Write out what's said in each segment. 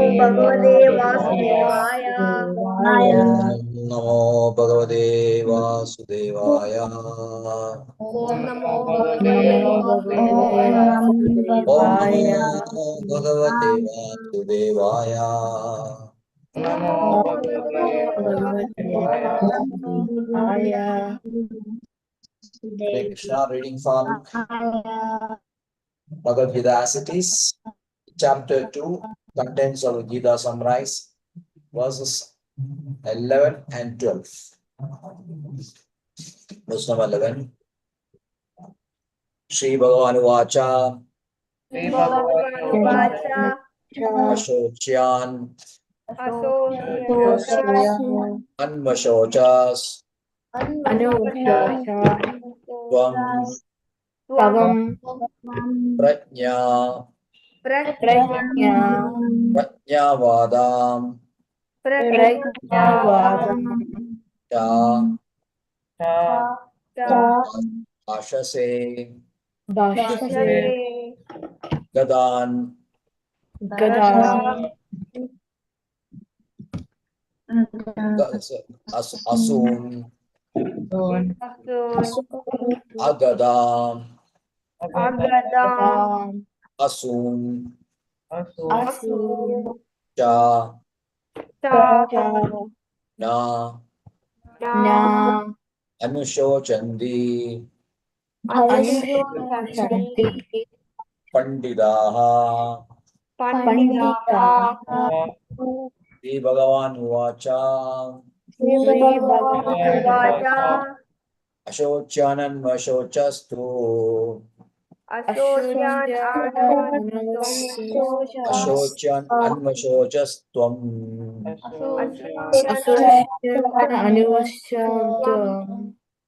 Bhagavate Vasudevaya. Namo Bhagavate Vasudevaya. Om Namo Bhagavate Vasudevaya. Om Namo Bhagavate Vasudevaya. Namo Bhagavate Vasudevaya. Hare Krishna, reading from Bhagavad Gita as it is. Chapter 2, contents of Gita summarized, verses 11 and 12. Verse number 11. Shri Bhagavan Vacha Ashocyan Anvashochas Tvam Prajna Prajnavadam Ashase Gadan Asun Agadam Asun Cha Na Anushocandi Pandidaha. Shri Bhagavan Vacha Ashocyanan Vashochastu Ashocyan Anvashocastvam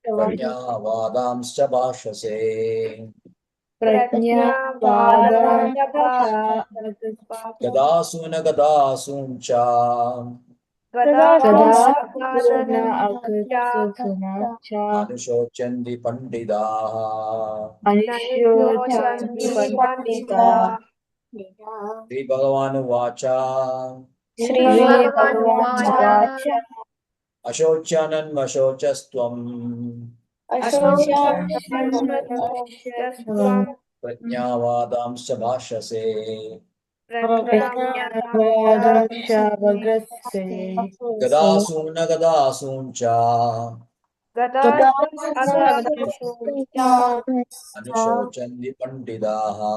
Prajnavadamscha Bhashase. Gadasuna Gadasuncha Anushocandi Pandidaha. Shri Bhagavan Vacha Ashocyanan Vashochastvam Prajnavadamscha Bhashase. Gadasuna Gadasuncha Anushocandi Pandidaha.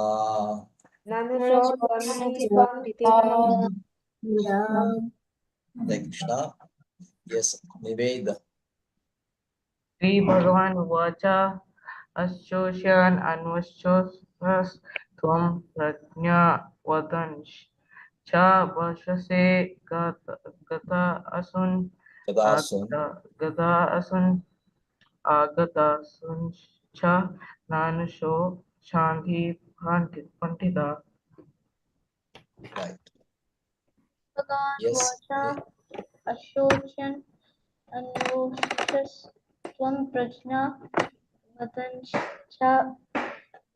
Hare Krishna. Yes, Niveda. Shri Bhagavan Vacha Ashoshan Anvashosas Tvam Prajna Vadansh Cha Bhashase Gata Asun Agata Asun Cha Nanusho Shanti Pantida. Right. Bhagavan Yes. Vacha Ashocyan Anvoshas Tvam Prajna Vadancha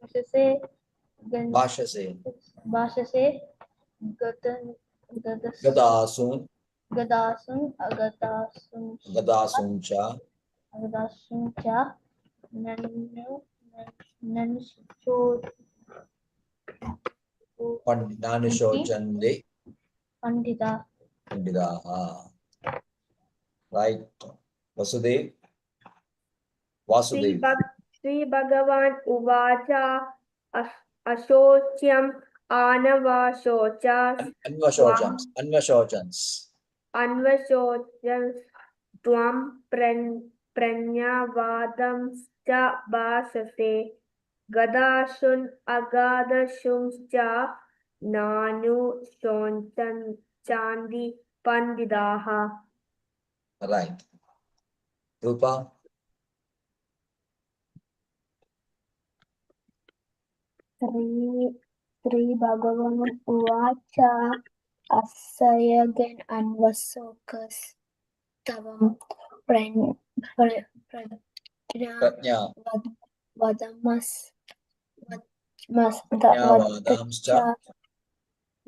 Bhashase. Bhashase Gadasun Agadasuncha Nanushochandi Pandita. Right. Vasudev. Sri Bhagavan Uvacha Ashocyam Anvashochas Tvam Pranyavadam Cha Bhasase Gadasun Agadashum Cha Nanu Shonchan Chandi Pandidaha. Right. Rupa. Sri Bhagavan Uvacha Asayagan Anvasokas Tavam Prajna Vadamas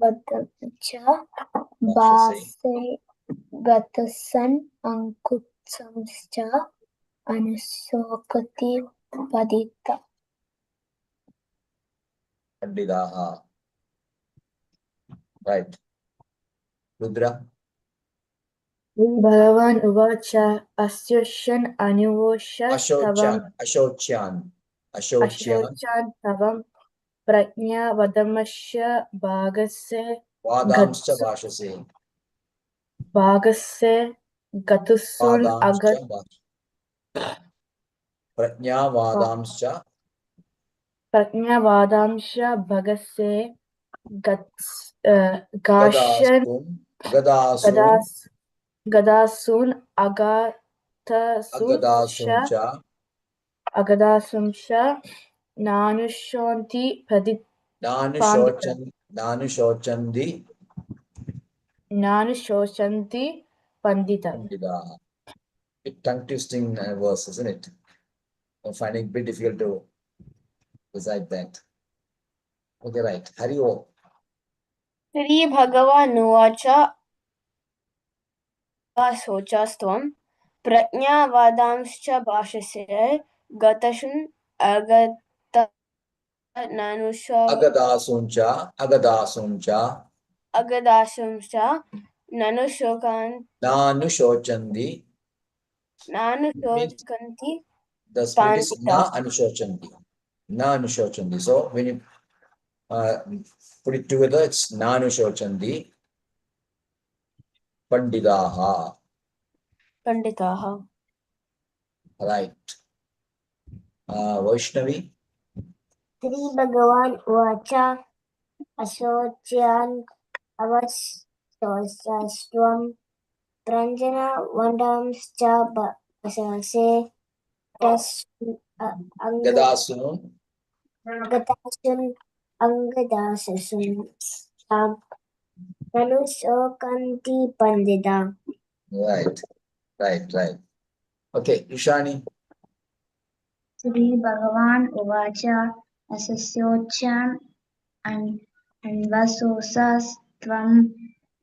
Vadamcha Base Gatasan Ankutsamscha Anusokati Padita. Pandidaha. Right. Rudra. Bhagavan Uvacha Asyushan Anuvosha Tavam Ashochan. Ashochan Tavam Prajna Vadamasya Bhagase Vadamscha Bhashase. Bhagase Gatusun Vadamscha Prajna Vadamscha Prajna Vadamsha Bhagase Gashan Gadasun Gadasun Agatasumsha Agadasumsha Nanushonti Pradipandita Nanushochanti Nanushoshanti Pandita. Pandidaha. Bit tongue twisting verse, isn't it? I'm finding it a bit difficult to recite that. Okay, right. Hari Om. Shri Bhagawanuvacha Sochastam Prajnavadamscha Bhashase Gatashun Agata Nanusha Agadasuncha Agadasumscha Nanushokan Nanushochanti means Nanushokanti the split is Pandita. Na Anushochanti. Na Anushochanti. So when you put it together, it's Nanushochanti Pandidaha. Panditaha. Right. Vaishnavi. Shri Bhagavan Uvacha Asocyan Avasosastvam Pranjana Vandamscha Basase Gadasun Gatasun Angadasasun Nanusokanti Pandita. Right. Okay, Ishani. Shri Bhagavan Uvacha Asasyocham Anvasosas Tvam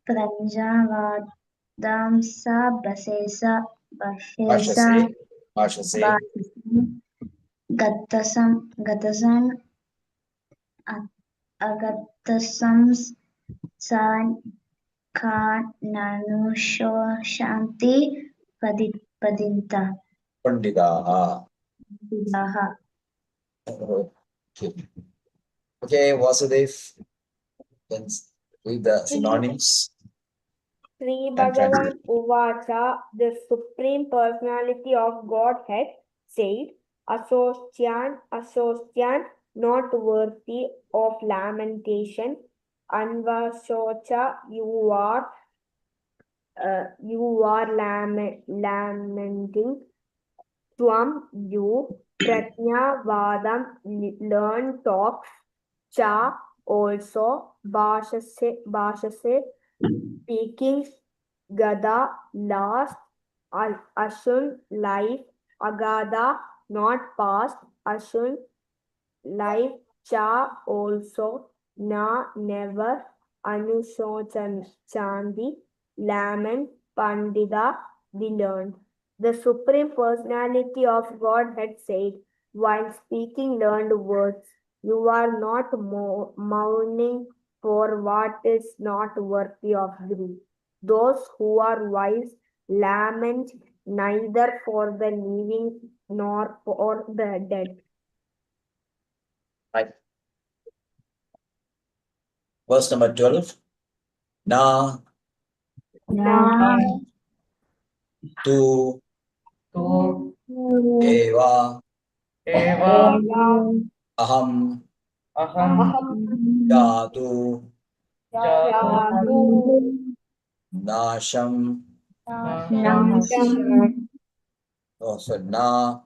Pranjavadamsa Basesa Bashesa Bhashase. Gatasam Agatasams San Kananusho Shanti Padinta. Pandidaha. Okay, Vasudev. Then read the synonyms. Sri Bhagavan Uvacha, the Supreme Personality of Godhead, said, Asocian, not worthy of lamentation. Anvasocha, you are lamenting. Tvam, you. Pratnya Vadam, learn talks. Cha, also. Bhashase, speaking. Gada, last. Ashun, life. Agada, not past. Ashun, life. Cha, also. Na, never. Chandi, lament. Pandita, the learned. The Supreme Personality of Godhead said, while speaking learned words, you are not mourning for what is not worthy of grief. Those who are wise lament neither for the living nor for the dead. Right. Verse number 12. Na tu eva aham jatu nasham. Oh, so na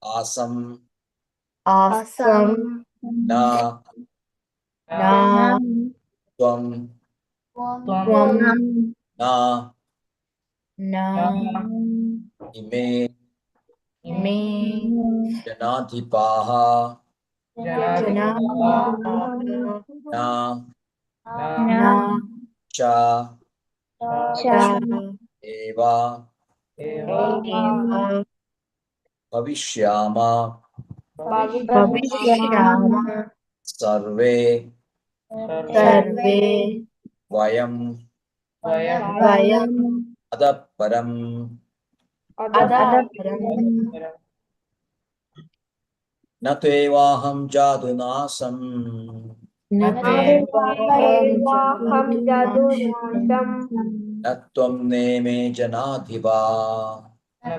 asam Asam, na na, tvam tvam, na na, ime me, janatipaha जनाधिपाः न न च च एव एव भविष्याम भविष्यामः सर्वे सर्वे वयम् वयम् वयम् अतः परम् न त्वेवाहं जातुनासम् न एवाहं जदुनाशं न त्वं नेमे जनाधिपा न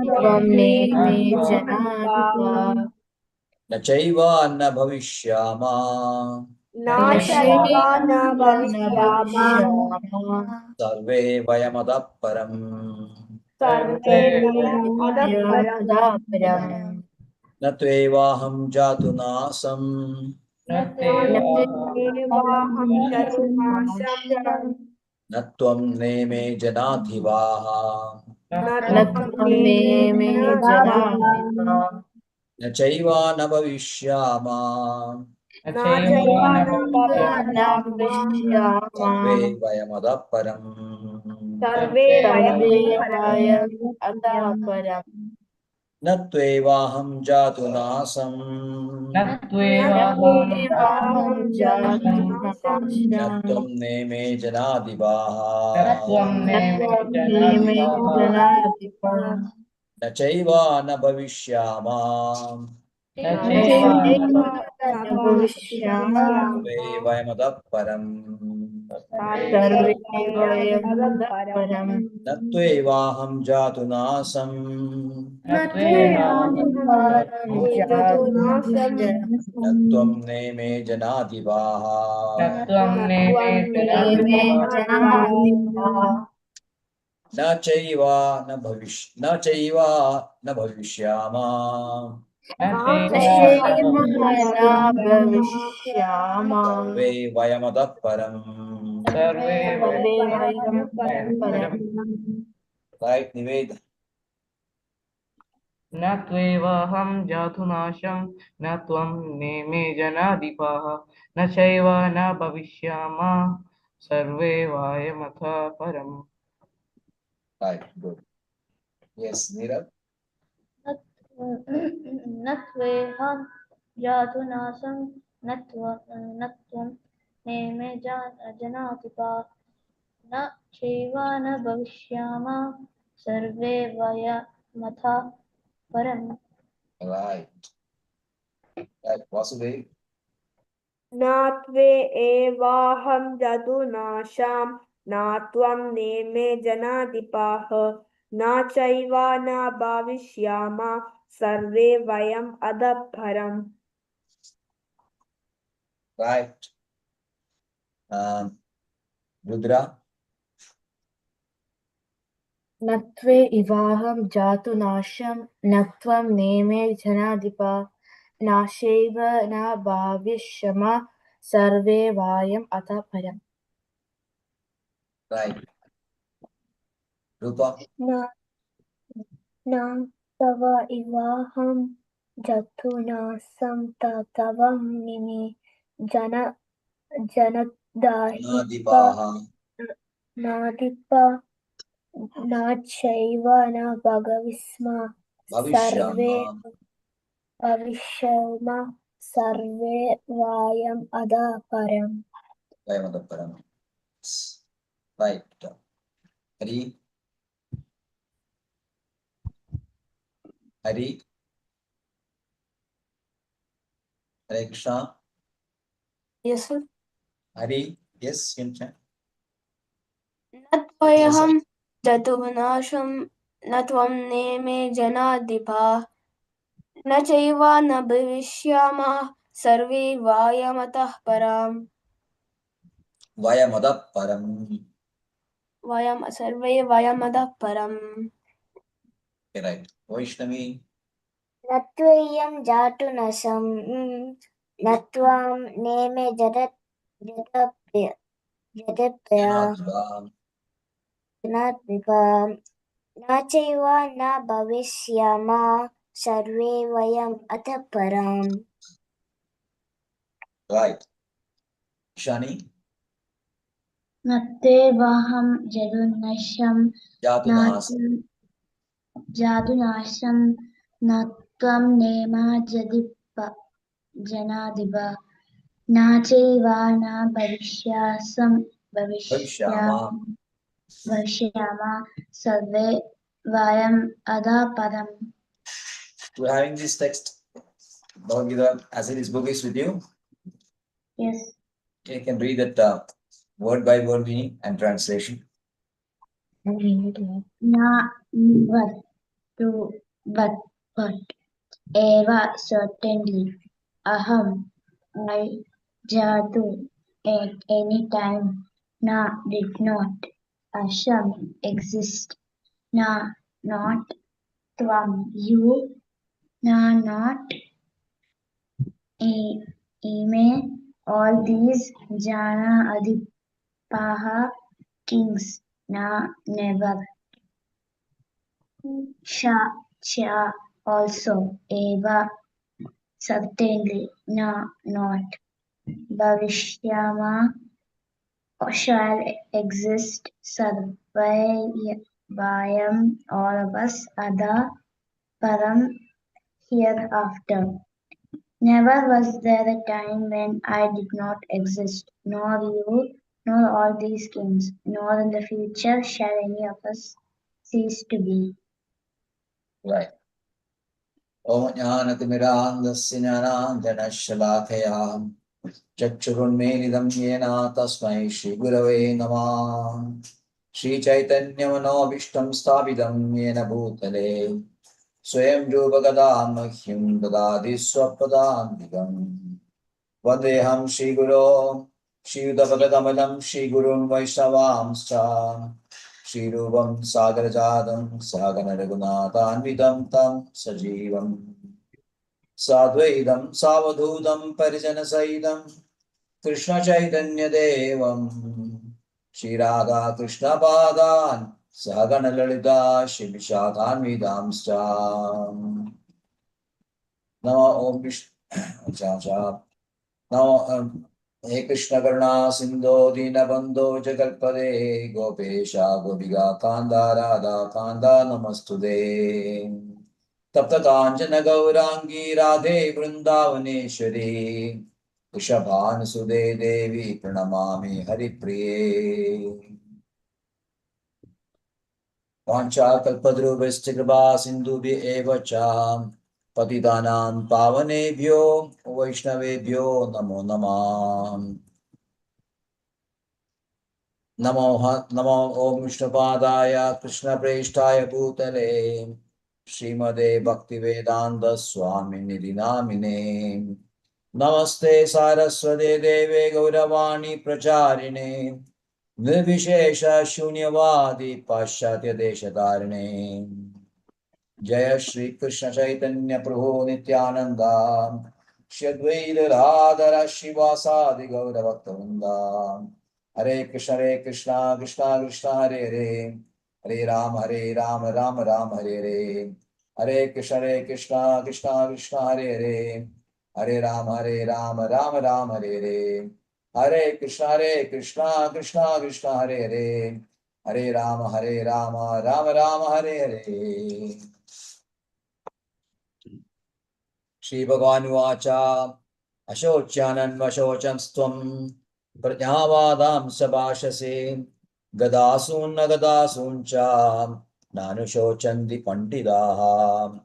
त्वं नेमे जनाधिपा न चैव न भविष्याम न चैव न भविष्यामः सर्वे वयमतः परम् सर्वे वयम् अतः परम् न त्वेवाहं जातुनासम् न एवाहं जदुनाशं न त्वं नेमे जनाधिपाः न त्वं नेमे जनाधिपा न चैव न भविष्याम न चैव न भविष्यामः सर्वे वयमतः परम् सर्वे वयम् अतः परम् न त्वेवाहं जातुनासम् न न त्वेवाहं जदुनाशं न त्वं नेमे जनाधिपाः न त्वं नेमे जनाधिपाः न चैव न भविष्याम न चैव न भविष्यामः सर्वे वयमतः परम् सर्वे वयम् अतः परम् न त्वेवाहं जातुनासम् न त्वेवाहं जदुनाशं न त्वं नेमे जनाधिपाः न त्वं न नेमे त्वं नेमे जनाधिपा न चैव न चैव न भविष्याम न न चैव चैव न भविष्यामः सर्वे वयमतः परम् सर्वे सर्वे वयम् अतः परम् राइट निवेद न त्वेवाहं जातुनाशं न त्वं नेमे जनाधिपाः न चैव न भविष्यामः सर्वे वायमथ परम् राइट गुड यस नीरज न त्वेहं जातुनासं न त्वं नेमे जनाधिपा न चैव न भविष्यामः सर्वे वयमथ परम् राइट राइट वासुदेव न त्वे एवाहं जदुनाशां न त्वं नेमे जनाधिपाः न चैव न भविष्यामः सर्वे वयम् अतः परम् राइट रुद्रा न त्वे इवाहं जातुनाशं न त्वं नेमे जनाधिपा नाशैव न भाविष्यामः सर्वे वायम् अतः परम् राइट रूपा न तव इवाहं जतुनासं तवं निमे जनदाहिप जनाधिपाः नादिप न चैव न भविष्म भविष्याम सर्वे भविष्यम सर्वे वायम् अतः परम् वयमतः परम् राइट हरि हरि हरे कृष्णा Yes, sir. हरि यस किंचन न त्वयहं जतुनाशं न त्वं नेमे जनाधिपा न चैव न भविष्यामः सर्वे वायमतः परम् वयमतः परम् सर्वे वयमतः परम् राइट वैष्णवी न त्वयं जातुनासं न त्वं नेमे जदप्य जनाधिपा जनाधिपा न चैव न भविष्यामः सर्वे वयम् अतः परम् Right. Shani? नत्वेवाहं जदुनश्यं Jatunasam. जातुनाशं न त्वं नेमा जनाधिप न चैव न Bhavishyama. भविष्यामः सर्वे वयम् अधपदम्. We're having this text, Bhagavad Gita, as it is book is with you. Yes. You can read that word by word meaning and translation. Na to but eva certainly aham I jatu at any time na did not asham exist na not tvam you na not ime all these jana adipaha kings na never cha also eva certainly na not bhavishyama shall exist sarvayam all of us ada param hereafter. Never was there a time when I did not exist, nor you, nor all these kings, nor in the future shall any of us cease to be. Right. Om Jnanatimiraandasya Jnananjanashalakaya Chakshurunmilidam Yena Tasmai Shri Gurave Namah Shri Chaitanya Manobishtam Sthavidam Yena Bhutale Swayam Rupakadam Mahyam Dadadi Swapadam Vandeham Shri Guru Shri Udapakadamalam Shri Gurun Vaishnavamscha Shri Rupam Sagarajadam Sagana Raghunathanvidam Tam Sajivam Sadvaidam Savadhutam Parijanasaidam Krishna Chaitanya Devam Shri Radha Krishna Padan Sagana Lalita Shri Vishakhanvidamscha Nama Om Vishnu Now, He Krishna Karuna Sindho Dina Bandho Jagalpade Gopesha Gopiga Kanda Radha Kanda Namastude Tapta Kanjana Gaurangi Radhe Vrindavaneshwari Vrishabhan Sude Devi Pranamami Haripriye Vancha Kalpadruvescha Kripa Sindhubhi Eva Cha Patitanam Pavanebhyo Vaishnavebhyo Namo Namah Namo Om Vishnupadaya Krishna Preshtaya Bhutale Srimade Bhaktivedanta Swami Nidhi Namine Namaste Saraswate Deve Gauravani Pracharine Nirvishesha Shunyavadi Paschatya Deshatarine Jaya Shri Krishna Chaitanya Prabhu Nityananda Shri Advaita Radhara Shivasadi Gaura Bhaktavinda Hare Krishna Krishna Krishna Hare Hare Hare Ram Ram Ram Hare Hare Hare Krishna Krishna Krishna Hare Hare Hare Ram Ram Ram Hare Hare Hare Krishna Krishna Krishna Hare Hare Hare Ram Ram Hare Hare Shri Bhagavan Vacha Ashocyananvashocam Stvam Prajnavadam Sabhashase Gadasun Nagadasun Cha Nanushocandi Pandidaha.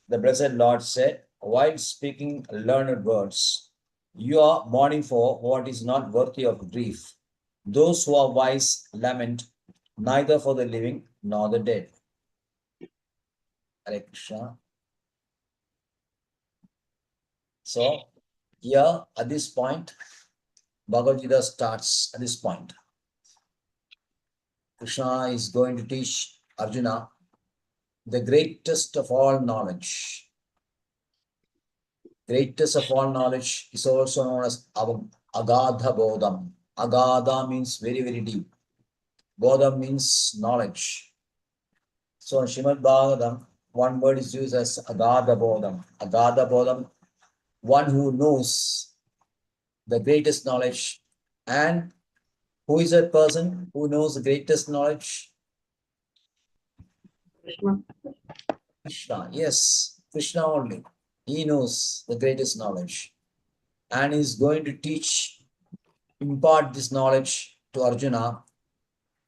The Blessed Lord said, while speaking learned words, you are mourning for what is not worthy of grief. Those who are wise lament neither for the living nor the dead. Hare Krishna. So, here at this point, Bhagavad Gita starts at this point. Krishna is going to teach Arjuna the greatest of all knowledge. Greatest of all knowledge is also known as Agadha Bodham. Agadha means very, very deep. Bodham means knowledge. So in Srimad Bhagavatam, one word is used as Agadha Bodham. Agadha Bodham, one who knows the greatest knowledge. And who is that person who knows the greatest knowledge? Krishna. Krishna. Yes, Krishna only. He knows the greatest knowledge. And is going to impart this knowledge to Arjuna,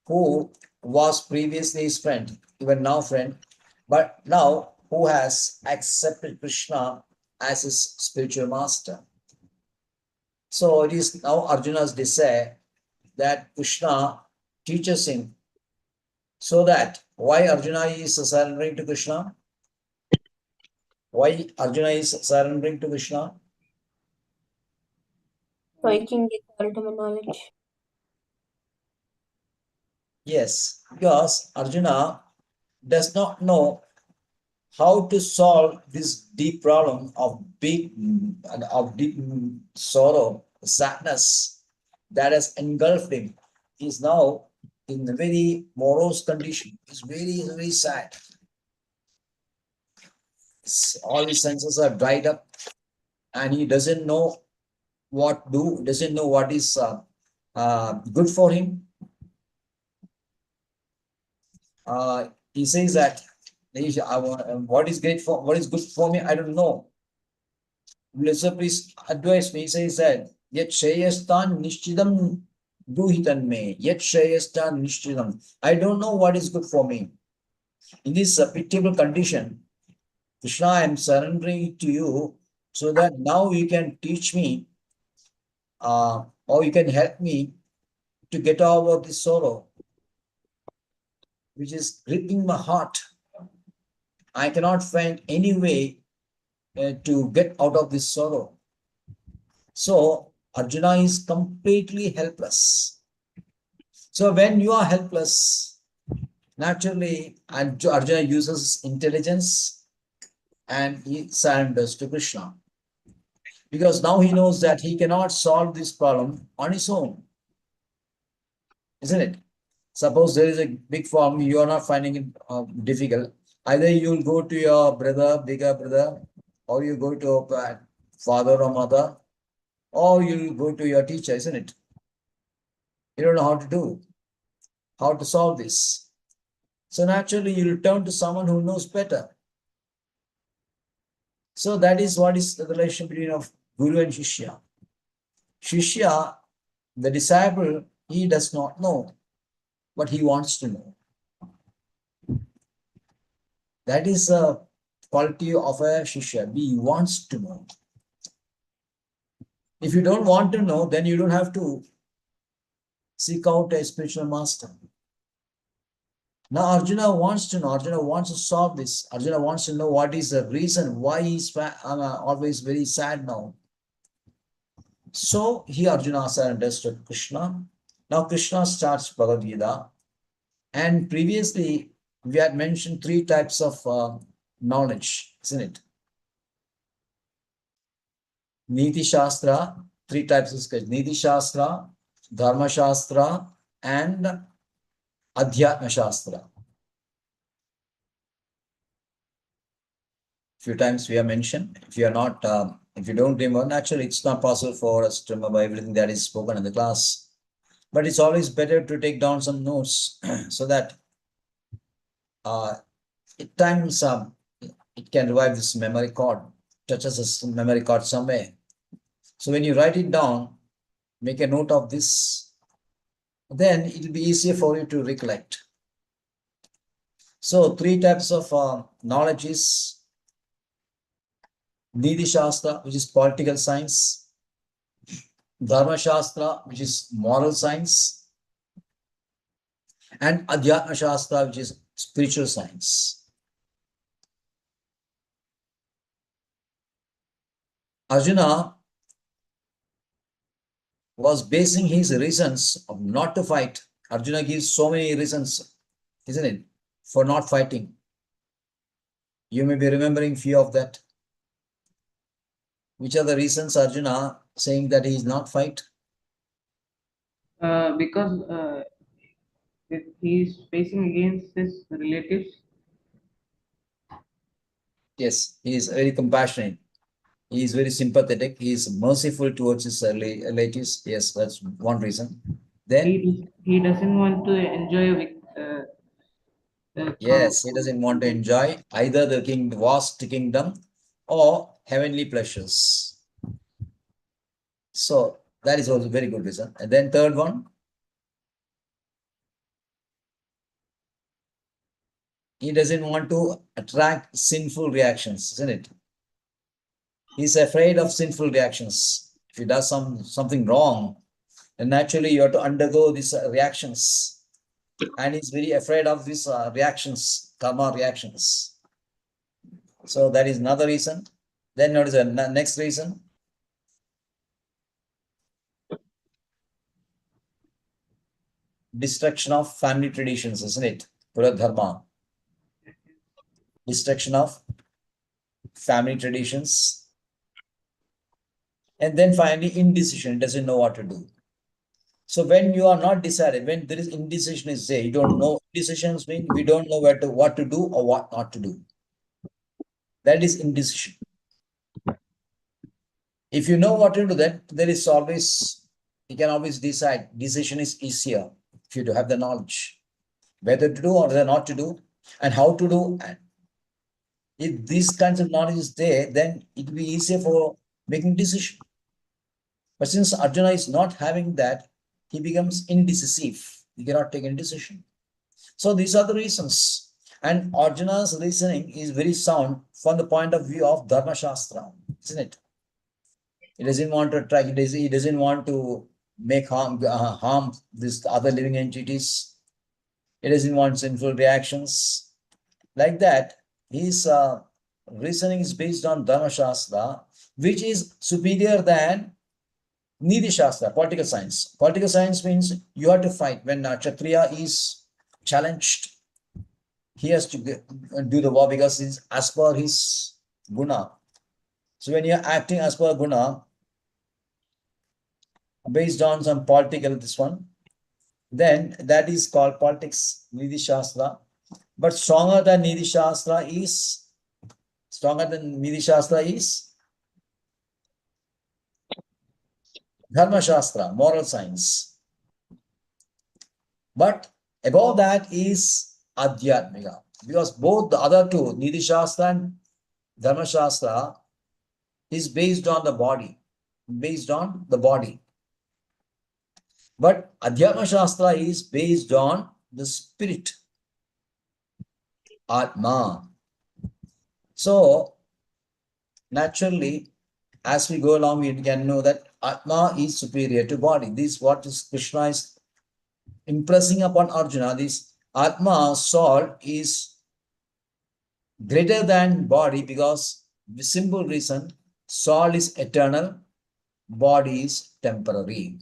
who was previously his friend, even now friend, but now who has accepted Krishna as his spiritual master. So it is now Arjuna's desire that Krishna teaches him, so that why Arjuna is surrendering to Krishna? Why Arjuna is surrendering to Krishna? So I can get the ultimate knowledge. Yes, because Arjuna does not know how to solve this deep problem of deep sorrow, sadness that has engulfed him. He is now in a very morose condition. He's very, very sad. All his senses are dried up, and he doesn't know what do, doesn't know what is good for him. He says that what is great for, what is good for me, I don't know. Lesser please advise me. He says that yet Shreyastan Nishchidam Duhitan me. Yet Shreyastan Nishchidam. I don't know what is good for me. In this pitiable condition, Krishna, I am surrendering to you so that now you can teach me or you can help me to get over this sorrow which is gripping my heart. I cannot find any way to get out of this sorrow. So Arjuna is completely helpless. So when you are helpless, naturally Arjuna uses intelligence and he surrenders to Krishna. Because now he knows that he cannot solve this problem on his own. Isn't it? Suppose there is a big problem, you are not finding it difficult. Either you will go to your brother, bigger brother, or you go to a father or mother, or you will go to your teacher, isn't it? You don't know how to do, how to solve this. So naturally, you will turn to someone who knows better. So that is what is the relation between of Guru and Shishya. Shishya, the disciple, he does not know, but he wants to know. That is a quality of a Shishya. He wants to know. If you don't want to know, then you don't have to seek out a spiritual master. Now Arjuna wants to know, Arjuna wants to solve this. Arjuna wants to know what is the reason why he's always very sad now. So he Arjuna understood Krishna. Now Krishna starts Bhagavad Gita. And previously we had mentioned three types of knowledge, isn't it? Niti Shastra, three types of skills. Niti Shastra, Dharma Shastra, and Adhyatma Shastra. Few times we have mentioned. If you are not, if you don't remember, naturally it's not possible for us to remember everything that is spoken in the class. But it's always better to take down some notes so that at times it can revive this memory cord, touches this memory cord somewhere. So when you write it down, make a note of this, then it will be easier for you to recollect. So three types of knowledge is Niti Shastra, which is political science, Dharma Shastra, which is moral science, and Adhyatma Shastra, which is spiritual science. Arjuna was basing his reasons of not to fight. Arjuna gives so many reasons, isn't it, for not fighting. You may be remembering few of that. Which are the reasons Arjuna saying that he is not fight? Because he is facing against his relatives. Yes, he is very compassionate. He is very sympathetic. He is merciful towards his relatives. Yes, that's one reason. Then, He doesn't want to enjoy with yes, he doesn't want to enjoy either the vast kingdom or heavenly pleasures. So that is also a very good reason. And then third one, he doesn't want to attract sinful reactions, isn't it? He's afraid of sinful reactions. If he does something wrong, then naturally you have to undergo these reactions. And he's very afraid of these reactions, karma reactions. So that is another reason. Then what is the next reason? Destruction of family traditions, isn't it? Pura dharma. Destruction of family traditions. And then finally, indecision, doesn't know what to do. So when you are not decided, when there is indecision is there, you don't know. Indecisions mean we don't know what to do or what not to do. That is indecision. If you know what to do, then there is always, you can always decide. Decision is easier if you have the knowledge whether to do or whether not to do and how to do. And if these kinds of knowledge is there, then it will be easier for making decision. But since Arjuna is not having that, he becomes indecisive. He cannot take any decision. So these are the reasons. And Arjuna's reasoning is very sound from the point of view of Dharma Shastra, isn't it? He doesn't want to try, he doesn't want to make harm these other living entities. He doesn't want sinful reactions. Like that, his reasoning is based on Dharma Shastra, which is superior than Nidhi Shastra, political science. Political science means you have to fight. When Kshatriya is challenged, he has to do the war because it's as per his guna. So when you're acting as per guna, based on some political this one, then that is called politics, Nidhi Shastra. But stronger than Nidhi Shastra is Dharma Shastra, moral science. But above that is Adhyatmika. Because both the other two, Nidhi Shastra and Dharma Shastra, is based on the body. But Adhyatma Shastra is based on the spirit, Atma. So, naturally, as we go along, we can know that Atma is superior to body. This is what is Krishna is impressing upon Arjuna. This Atma, soul, is greater than body because the simple reason, soul is eternal, body is temporary.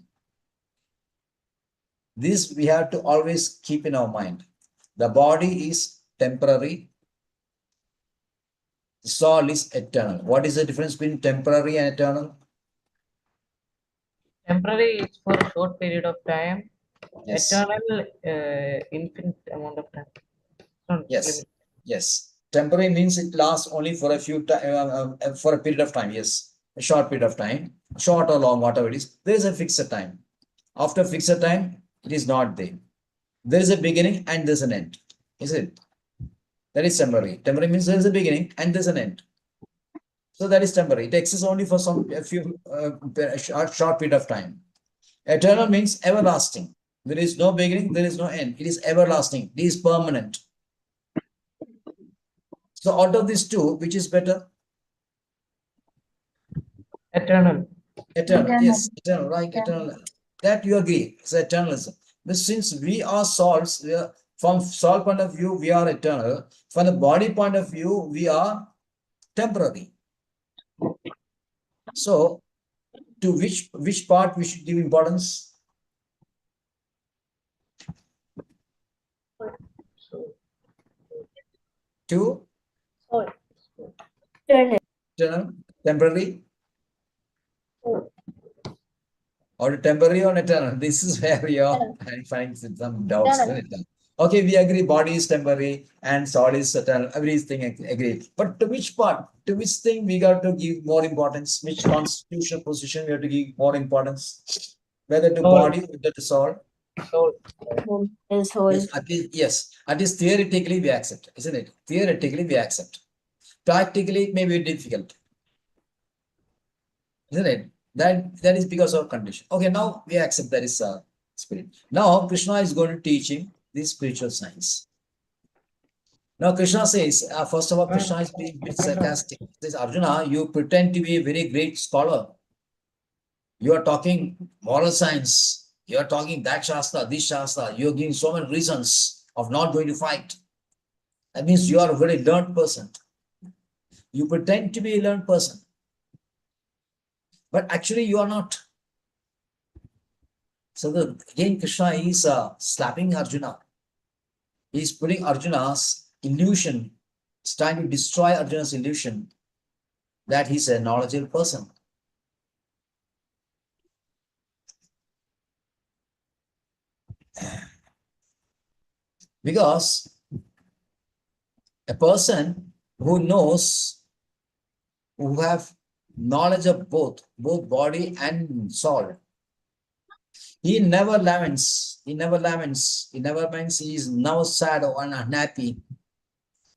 This we have to always keep in our mind. The body is temporary, the soul is eternal. What is the difference between temporary and eternal? temporary is for a short period of time. Yes. Eternal, infinite amount of time. Yes. Yes. Temporary means it lasts only for a few for a period of time. Yes, a short period of time, short or long, whatever it is. There is a fixed time. After fixed time, it is not there. There is a beginning and there's an end. Is it? That is temporary. Temporary means there is a beginning and there's an end. So that is temporary. It exists only for short period of time. Eternal means everlasting. There is no beginning, there is no end. It is everlasting. It is permanent. So out of these two, which is better? Eternal. Eternal. Yes, eternal, right? Eternal. That you agree. It's eternalism. But since we are souls, from soul point of view, we are eternal. From the body point of view, we are temporary. So, to which part we should give importance? To eternal, temporary, or temporary or eternal? This is where we are finding some doubts. Okay, we agree body is temporary and soul is eternal. Everything agreed. But to which part? To which thing we got to give more importance? Which constitutional position we have to give more importance? Whether to Soul. body or whether to soul? Soul. His whole. At least theoretically we accept, isn't it? Theoretically we accept. Practically it may be difficult, isn't it? That is because of condition. Okay, now we accept that is spirit. Now Krishna is going to teach him this spiritual science. Now Krishna says, first of all, Krishna is being a bit sarcastic. He says, Arjuna, you pretend to be a very great scholar. You are talking moral science. You are talking that Shastra, this Shastra. You are giving so many reasons of not going to fight. That means you are a very learned person. You pretend to be a learned person. But actually you are not. So again, Krishna is slapping Arjuna. He is putting Arjuna's illusion, is trying to destroy Arjuna's illusion that he's a knowledgeable person. Because a person who knows, who have knowledge of both body and soul, he never laments. He never laments. He never means he is now sad or unhappy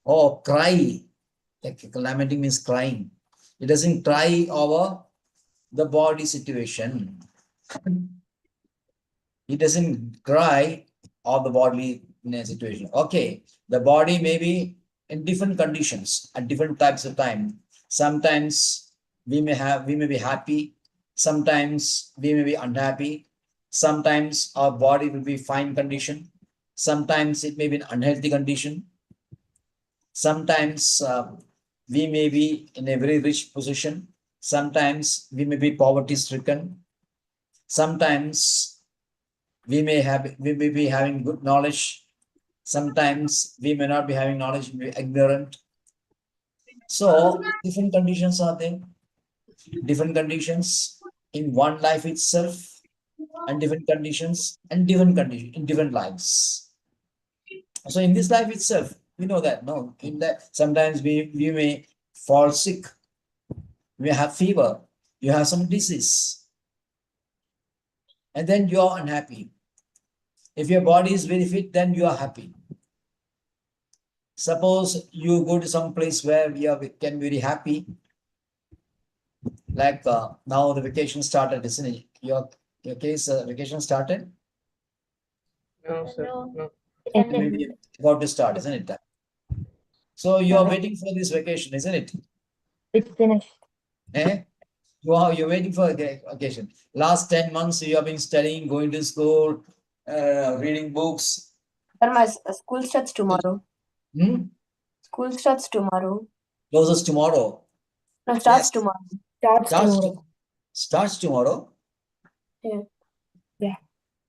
or cry. Like lamenting means crying. He doesn't cry over the body situation. He doesn't cry of the bodily situation. Okay, the body may be in different conditions at different types of time. Sometimes we may be happy. Sometimes we may be unhappy. Sometimes our body will be fine condition. Sometimes it may be an unhealthy condition. Sometimes we may be in a very rich position. Sometimes we may be poverty stricken. Sometimes we may be having good knowledge. Sometimes we may not be having knowledge, we may be ignorant. So different conditions are there. Different conditions in one life itself, and different conditions and in different lives. So in this life itself, we know that in that sometimes we may fall sick, we have fever, you have some disease, and then you are unhappy. If your body is very fit, then you are happy. Suppose you go to some place where you can be very happy, like now the vacation started, isn't it? Your case vacation started? No, sir. No. Maybe about to start, isn't it? So you are waiting for this vacation, isn't it? It's finished. Eh? You're waiting for the vacation. Last 10 months you have been studying, going to school, reading books. But my school starts tomorrow. School starts tomorrow. Closes tomorrow. No, starts Yes. tomorrow. Starts tomorrow. Yeah.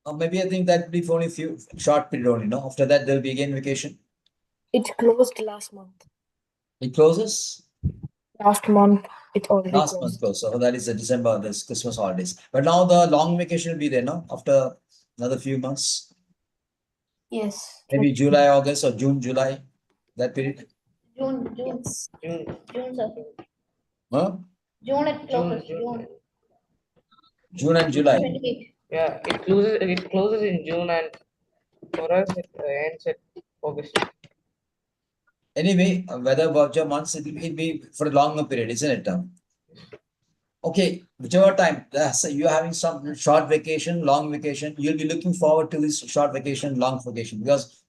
Or maybe I think that will be for only few short period only, no? After that, there'll be again vacation. It closed last month. It closes? Last month, it already Last closed. month closed. So that is the December, this Christmas holidays. But now the long vacation will be there, no? After another few months. Yes. Maybe July, August, or June, July. That period. June, Yes. sir. Huh? June it closes. June. June and July. 28. Yeah, it closes in June, and for us it ends at August. Anyway, whether voucher months, it will be for a longer period, isn't it? Okay, whichever time, so you're having some short vacation, long vacation, you'll be looking forward to this short vacation, long vacation, because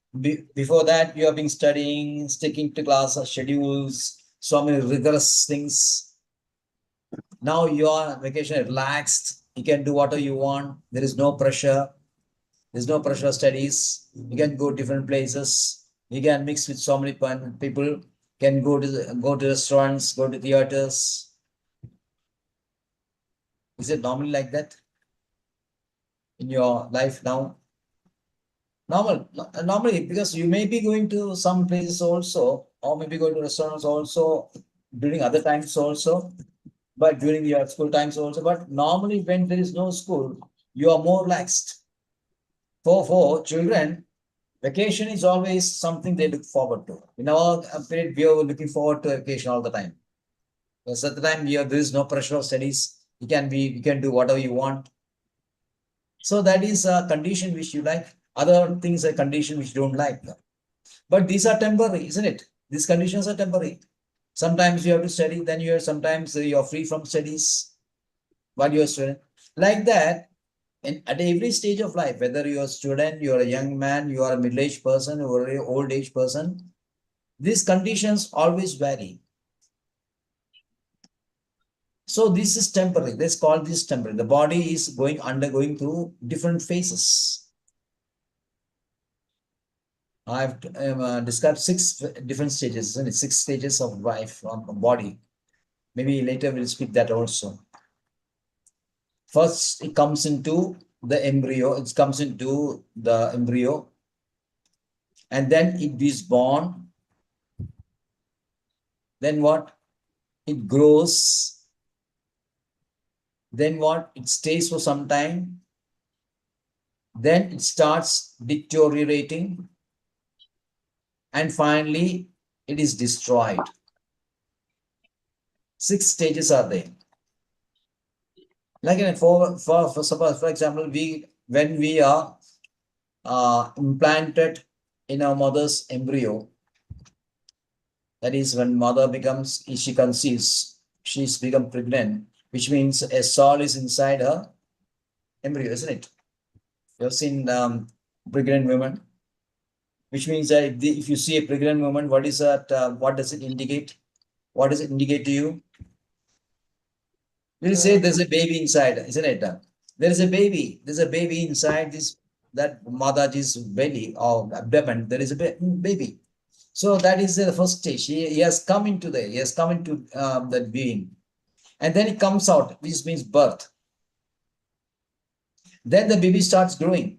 before that you have been studying, sticking to class schedules, so many rigorous things. Now you are on vacation, relaxed, you can do whatever you want, there is no pressure. There's no pressure of studies. You can go different places. You can mix with so many people. Can go to restaurants, go to theaters. Is it normally like that in your life now? Normally, because you may be going to some places also, or maybe going to restaurants also during other times also, but during your school times also. But normally, when there is no school, you are more relaxed. For children, Vacation is always something they look forward to. In our period, we are looking forward to vacation all the time. Because at the time, there is no pressure of studies. You can do whatever you want. So that is a condition which you like. Other things are condition which you don't like. But these are temporary, isn't it? These conditions are temporary. Sometimes you have to study, then sometimes you're free from studies while you're a student. Like that, at every stage of life, whether you're a student, you're a young man, you are a middle-aged person, or an old-age person, these conditions always vary. So this is temporary. Let's call this temporary. The body is undergoing through different phases. I've described 6 different stages, isn't it? 6 stages of life on the body. Maybe later we'll speak that also. First, it comes into the embryo. It comes into the embryo, and then it is born. Then what? It grows. Then what? It stays for some time. Then it starts deteriorating. And finally, it is destroyed. 6 stages are there. Like for example, when we are implanted in our mother's embryo, that is when mother she conceives, she's become pregnant, which means a soul is inside her embryo, isn't it? You have seen pregnant women, which means that if you see a pregnant woman, what is that? What does it indicate? What does it indicate to you? We'll say there's a baby inside, isn't it? There's a baby. There's a baby inside that Mataji's belly or abdomen. There is a baby. So that is the first stage. He has come into that being. And then it comes out, which means birth. Then the baby starts growing.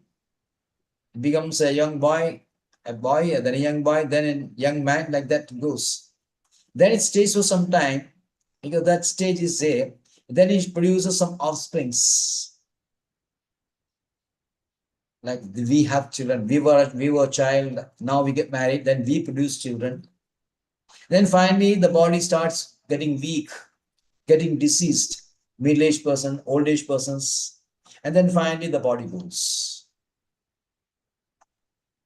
It becomes a young boy, then a young boy, then a young man, like that goes. Then it stays for some time, because that stage is there. Then it produces some offsprings. Like we have children. We were a child, now we get married, then we produce children. Then finally the body starts getting weak, getting diseased, middle-aged person, old-age persons, and then finally the body goes.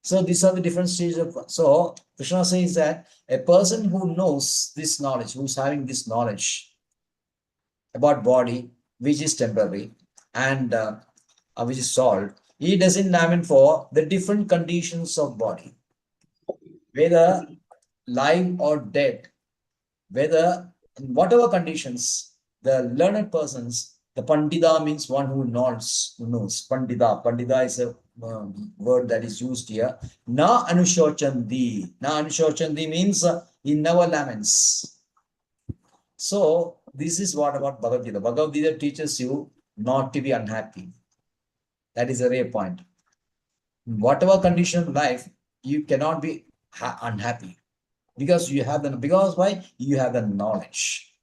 So these are the different stages of. So Krishna says that a person who knows this knowledge, who's having this knowledge about body, which is temporary and which is solved, he doesn't lament for the different conditions of body, whether live or dead, whether in whatever conditions, the learned persons, the Pandita means one who knows. Pandita. Pandita is a word that is used here. Na anushochandi. Na anushochandi means he never laments. So this is what about Bhagavad Gita. Bhagavad Gita teaches you not to be unhappy. That is a rare point. In whatever condition of life, you cannot be unhappy. Because you have why? You have the knowledge.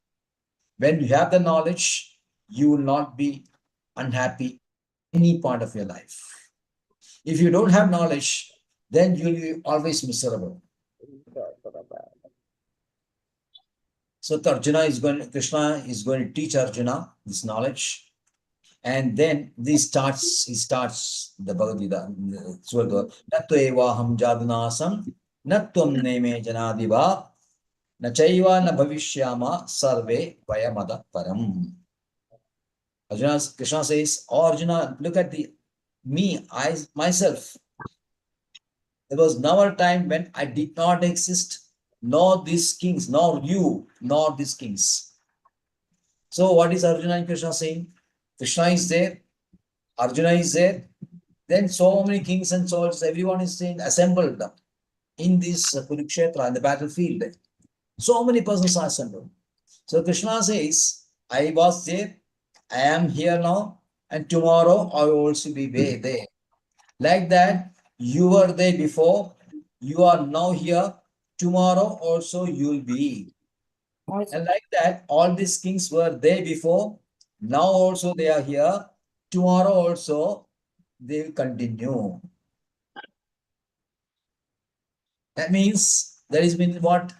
When you have the knowledge, you will not be unhappy any point of your life. If you don't have knowledge, then you'll be always miserable. So Krishna is going to teach Arjuna this knowledge. And then he starts the Bhagavad Gita. Nattu evaham jadunasam, nattuam neme janadiva, na chaiva na bhavishyama sarve vayamada param. Krishna says, oh Arjuna, look at me, myself. There was never a time when I did not exist, nor these kings, nor you, nor these kings. So what is Arjuna and Krishna saying? Krishna is there, Arjuna is there, then so many kings and soldiers, everyone is saying assembled in this Kurukshetra, in the battlefield. So many persons are assembled. So Krishna says, I was there, I am here now, and tomorrow I will also be there. Like that, you were there before, you are now here, tomorrow also you will be. And like that, all these kings were there before, now also they are here, tomorrow also they will continue. That means there is been what?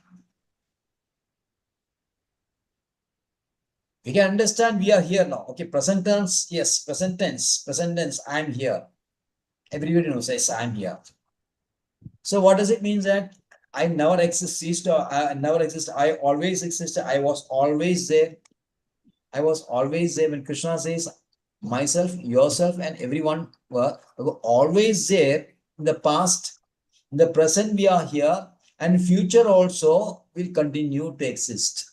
We can understand we are here now. Okay, present tense, yes, present tense, I'm here. Everybody knows, yes, I'm here. So what does it mean that I never exist or I never exist? I always existed. I was always there. I was always there. When Krishna says myself, yourself, and everyone were always there in the past. In the present, we are here, and future also will continue to exist.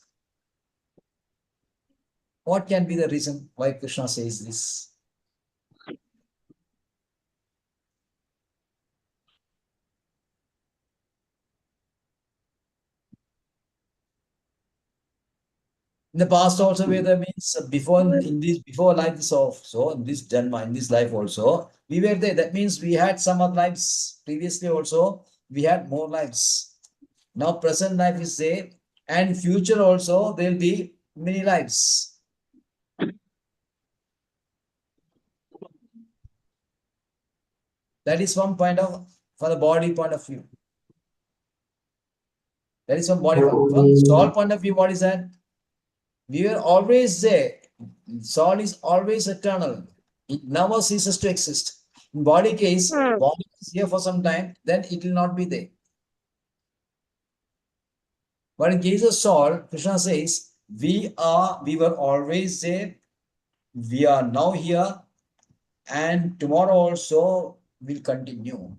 What can be the reason why Krishna says this? In the past also, where that means before in this before life this also in this Janma, in this life also, we were there. That means we had some other lives previously also. We had more lives. Now present life is there, and future also there will be many lives. That is one point of for the body point of view. That is from body point. From soul point of view, what is that? We are always there. Soul is always eternal. It never ceases to exist. In body case, body is here for some time, then it will not be there. But in case of soul, Krishna says, we were always there, we are now here, and tomorrow also will continue.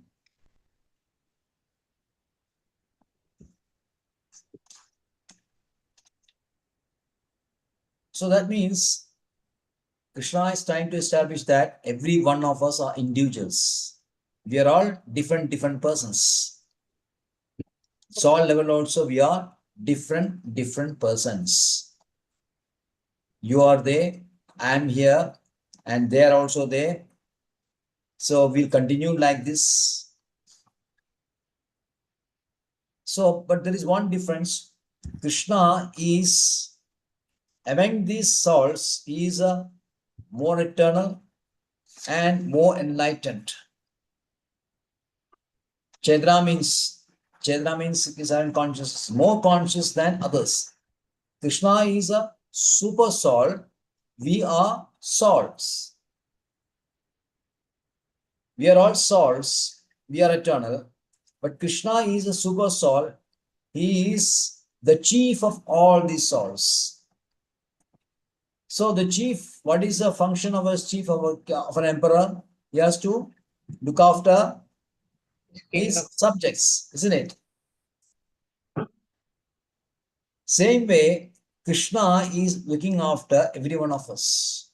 So that means Krishna is trying to establish that every one of us are individuals. We are all different persons. Soul level also we are different persons. You are there, I am here, and they are also there. So we'll continue like this. So, but there is one difference. Krishna is among these souls, he is a more eternal and more enlightened. Chedra means is unconscious, more conscious than others. Krishna is a super soul. We are souls. We are all souls. We are eternal. But Krishna is a super soul. He is the chief of all these souls. So the chief, what is the function of a chief of an emperor? He has to look after his subjects, isn't it? Same way, Krishna is looking after every one of us.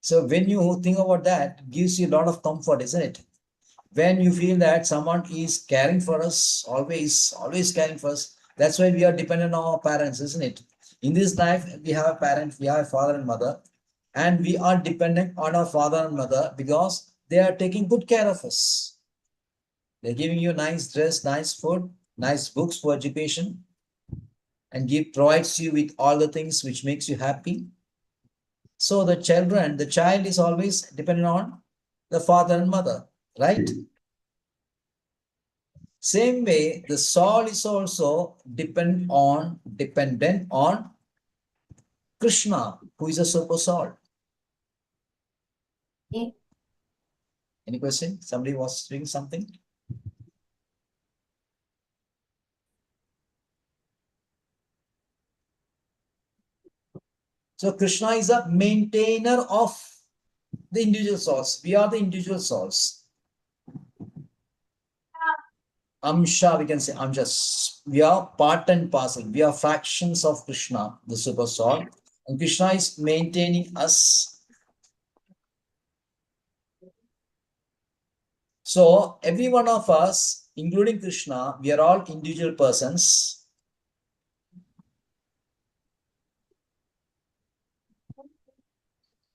So when you think about that, it gives you a lot of comfort, isn't it? When you feel that someone is caring for us, always caring for us, that's why we are dependent on our parents, isn't it? In this life, we have a parent, we have a father and mother, and we are dependent on our father and mother because they are taking good care of us. They're giving you nice dress, nice food, nice books for education, and provides you with all the things which makes you happy. So the child is always dependent on the father and mother, right? Same way, the soul is also dependent on Krishna, who is a super soul. Any question? Somebody was doing something? So Krishna is a maintainer of the individual souls. We are the individual souls. Amsha, we can say Amsha. We are part and parcel. We are fractions of Krishna, the super soul. And Krishna is maintaining us. So every one of us, including Krishna, we are all individual persons.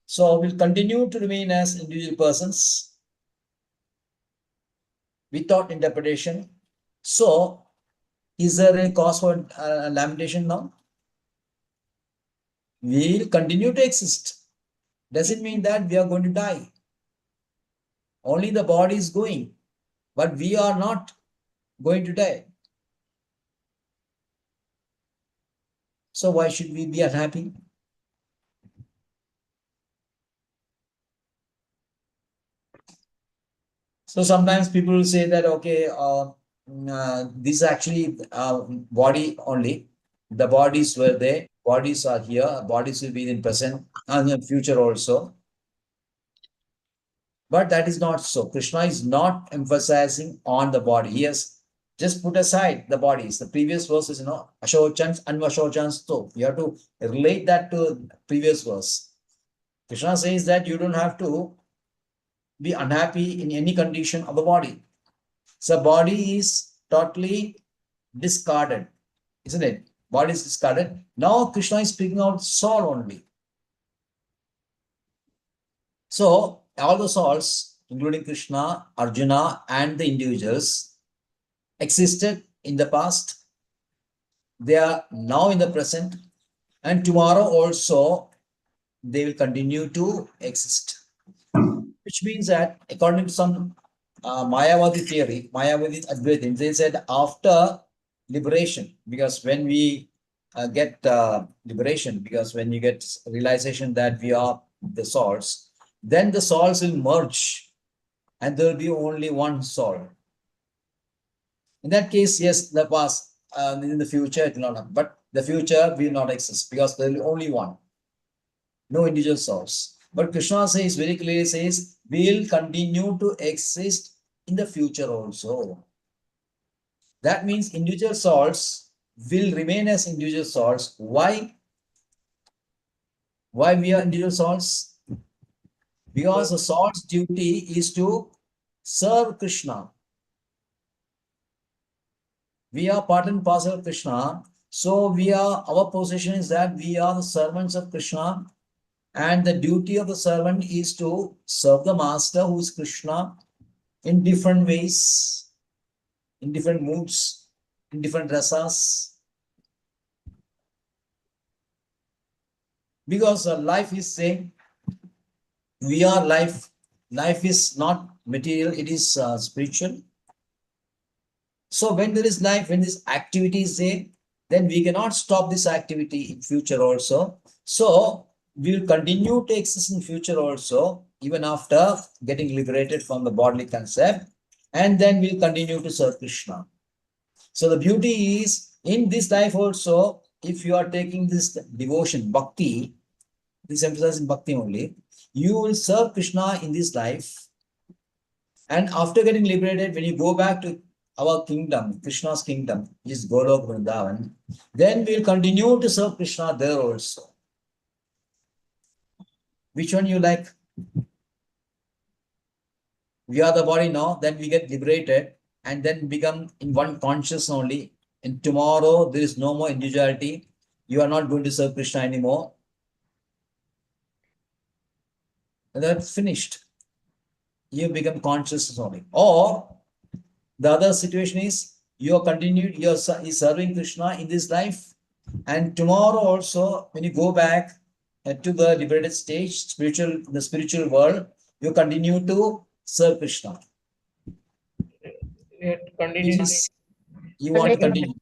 So we'll continue to remain as individual persons without interpretation. So is there any cause for lamentation now? We'll continue to exist. Doesn't mean that we are going to die. Only the body is going. But we are not going to die. So why should we be unhappy? So sometimes people will say that, okay, this is actually body only. The bodies were there, bodies are here, bodies will be in present and in future also. But that is not so. Krishna is not emphasizing on the body. He has just put aside the bodies. The previous verse is, Ashochans and Vashochans too. You have to relate that to previous verse. Krishna says that you don't have to be unhappy in any condition of the body. So body is totally discarded, isn't it? Body is discarded. Now Krishna is speaking out soul only. So all the souls, including Krishna, Arjuna, and the individuals, existed in the past. They are now in the present, and tomorrow also they will continue to exist. Which means that according to some Mayavadi theory, Mayavadi Advaitin, they said after liberation, because when we get liberation, because when you get realization that we are the souls, then the souls will merge and there will be only one soul. In that case, yes, the past, in the future, it will not happen. But the future will not exist because there will be only one, no individual souls. But Krishna says very clearly, says, will continue to exist in the future also. That means individual souls will remain as individual souls. Why? Why we are individual souls? Because the soul's duty is to serve Krishna. We are part and parcel of Krishna. So our position is that we are the servants of Krishna. And the duty of the servant is to serve the master, who is Krishna, in different ways, in different moods, in different rasas. Because life is same. We are life. Life is not material, it is spiritual. So when there is life, when this activity is there, then we cannot stop this activity in future also. So we will continue to exist in future also, even after getting liberated from the bodily concept, and then we'll continue to serve Krishna. So the beauty is, in this life also, if you are taking this devotion, bhakti, this emphasis in bhakti only, you will serve Krishna in this life. And after getting liberated, when you go back to our kingdom, Krishna's kingdom, is Golok Vrindavan, then we'll continue to serve Krishna there also. Which one you like? We are the body now, then we get liberated and then become in one conscious only. And tomorrow there is no more individuality. You are not going to serve Krishna anymore. And that's finished. You become conscious only. Or the other situation is you are continued, you are serving Krishna in this life. And tomorrow also, when you go back to the liberated stage, the spiritual world, you continue to serve Krishna. You want to continue.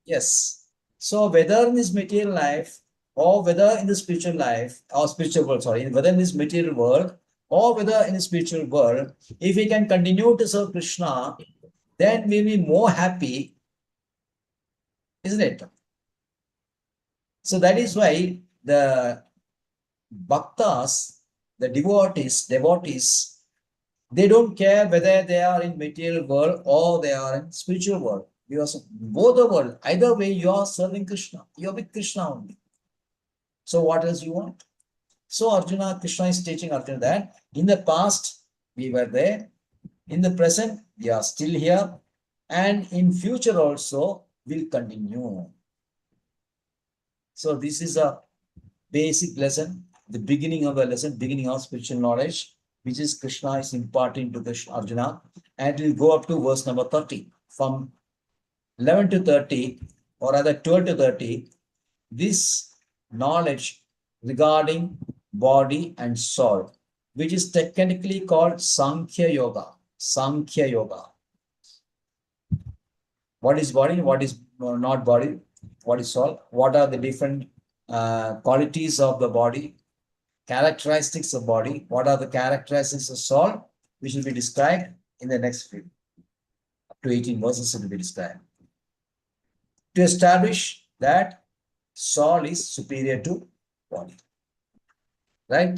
Yes. So whether in this material life or whether in the spiritual life or spiritual world, whether in this material world or whether in the spiritual world, if we can continue to serve Krishna, then we'll be more happy, isn't it? So that is why the bhaktas, the devotees, they don't care whether they are in material world or they are in spiritual world. Because both the world, either way, you are serving Krishna. You are with Krishna only. So what else you want? So Krishna is teaching Arjuna that in the past we were there, in the present we are still here, and in future also will continue. So this is a basic lesson, the beginning of the lesson, beginning of spiritual knowledge, which is Krishna is imparting to Arjuna, and it will go up to verse number 30. From 11 to 30, or rather 12 to 30, this knowledge regarding body and soul, which is technically called Sankhya Yoga. Sankhya Yoga. What is body? What is not body? What is soul? What are the different qualities of the body? Characteristics of body. What are the characteristics of soul? Which will be described in the next few. Up to 18 verses will be described. To establish that soul is superior to body. Right?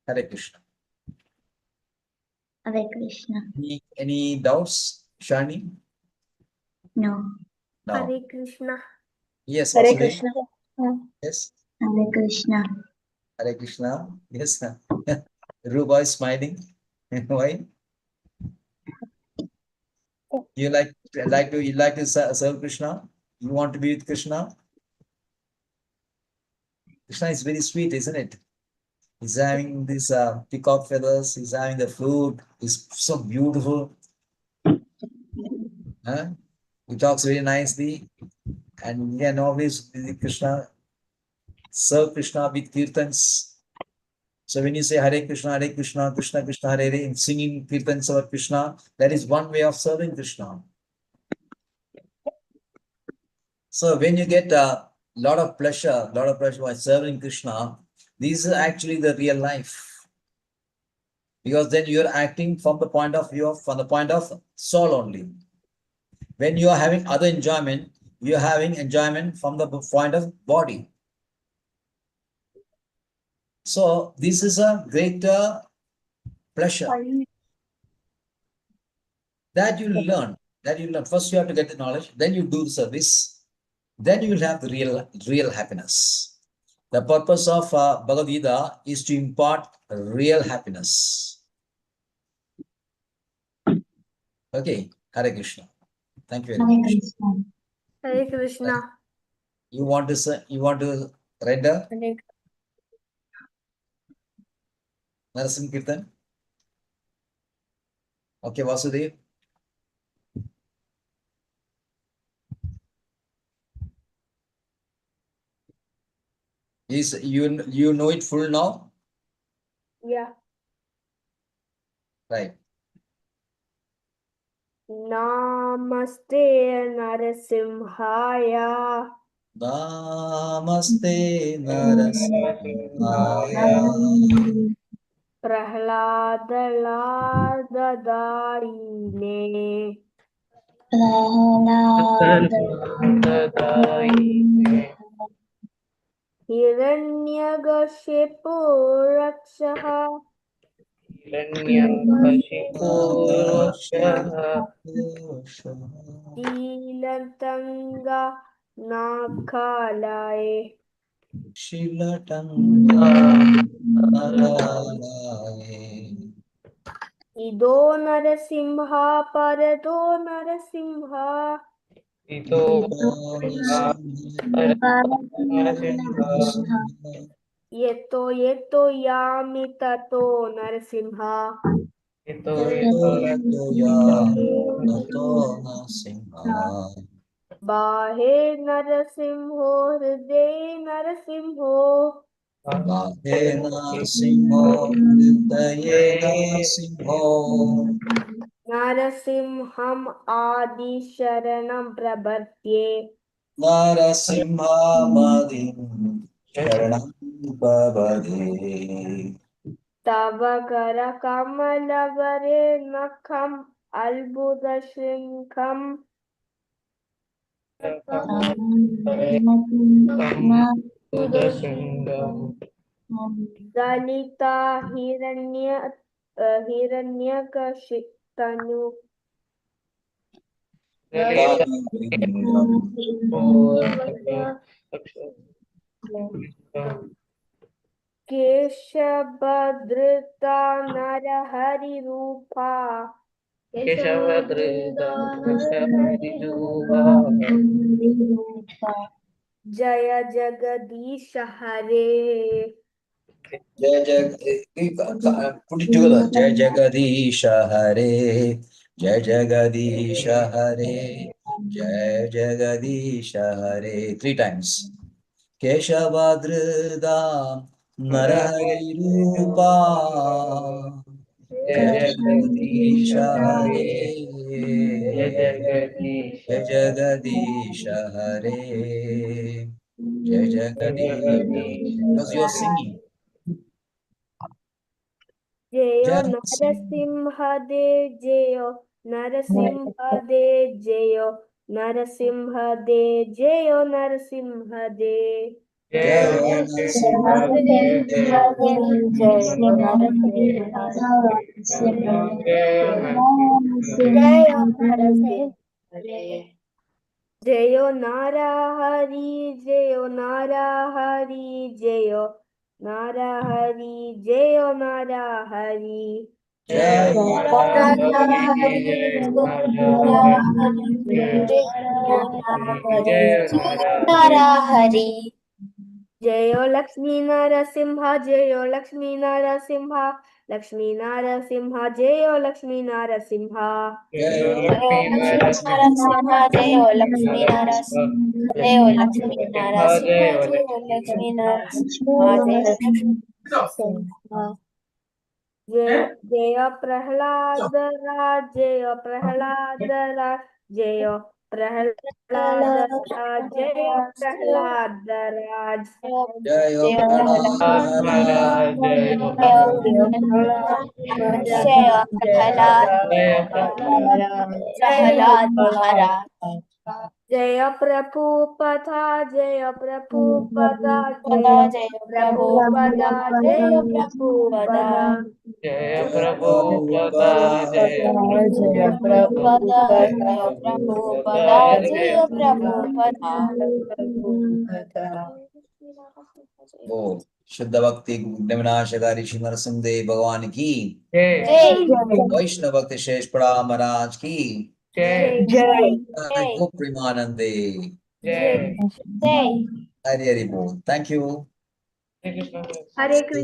Hare Krishna. Hare Krishna. Any doubts, Shani? No. No. Hare Krishna. Yes, Hare Vasudev? Krishna. Yes. Hare Krishna. Hare Krishna. Yes. Ruba is smiling. Why? You like to serve Krishna? You want to be with Krishna? Krishna is very sweet, isn't it? He's having these peacock feathers. He's having the flute. He's so beautiful. Huh? He talks very nicely. And yeah, always with Krishna, serve Krishna with kirtans. So when you say Hare Krishna, Krishna Krishna, Hare Hare, in singing kirtans about Krishna, that is one way of serving Krishna. So when you get a lot of pleasure by serving Krishna, this is actually the real life. Because then you're acting from the point of soul only. When you are having other enjoyment, you're having enjoyment from the point of body. So this is a greater pleasure that you learn. First you have to get the knowledge, then you do the service, then you will have the real happiness. The purpose of Bhagavad Gita is to impart real happiness. Okay, Hare Krishna. Thank you very Hare much. Krishna. Hare Krishna. You want to render Narasimha Kirtan? Okay, Vasudev. Is you know it full now? Yeah. Right. Namaste Narasimhaya. Namaste Narasimhaya. Prahladaladaine. Hiranyagashipur Rakshaha. Shilantanga Nakalaye. Ido Narasimha Parado Narasimha. Yeto Yami Tato Narasimha. Bahe Narasimho Hriday Narasimho. Narasimham Adi Sharanam Prabhatye. Narasimhamadin Sharanam Bhavade. Tava Kara Kamalavare Nakham Albuda Shrinkham. Dalita Hiranyakashitanu. Keshabhadrita Narahari Rupa. Jaya Jagadisha Hare. Put it together. Jai Jagadisha Hare. Jai Jagadisha Hare. Jai Jagadisha Hare. 3 times. Keshavadrida Narahari Rupa. Jagdish हरे जगदीश जय जगदीश हरे जय Jagdish. Because you are singing. जयो जय नरसिंहदेव जयो नरसिंहदेव जयो नरसिंहदेव जयो नरसिंहदेव जय नरसिंहदेव जयो नाराहरि जयो नाराहरि जयो नाराहरि जयो नाराहरि जय हरि जयो लक्ष्मी नरसिंह जयो लक्ष्मी नरसिंह लक्ष्मी नरसिंह जयो लक्ष्मी नरसिंह जयो लक्ष्मी नरसिंह जयो लक्ष्मी नरसिंह जयो लक्ष्मी नरसिंह जय प्रहलाद राज जय प्रहलाद राज जय प्रहलाद राज जय प्रहलाद राज जय प्रहलाद महाराज जय प्रभुपदा जय प्रभुपदा जय प्रभुपदा जय प्रभुपदा जय प्रभुपदा जय प्रभुपदा जय प्रभुपदा ओ शुद्ध भक्ति विनाशकारी श्री नरसिंहदेव भगवान की जय वैष्णव भक्ति शेषपड़ा महाराज की गो प्रेमानंदे जय जय हरि हरि बोल. Thank you. Hare Krishna. Hare Krishna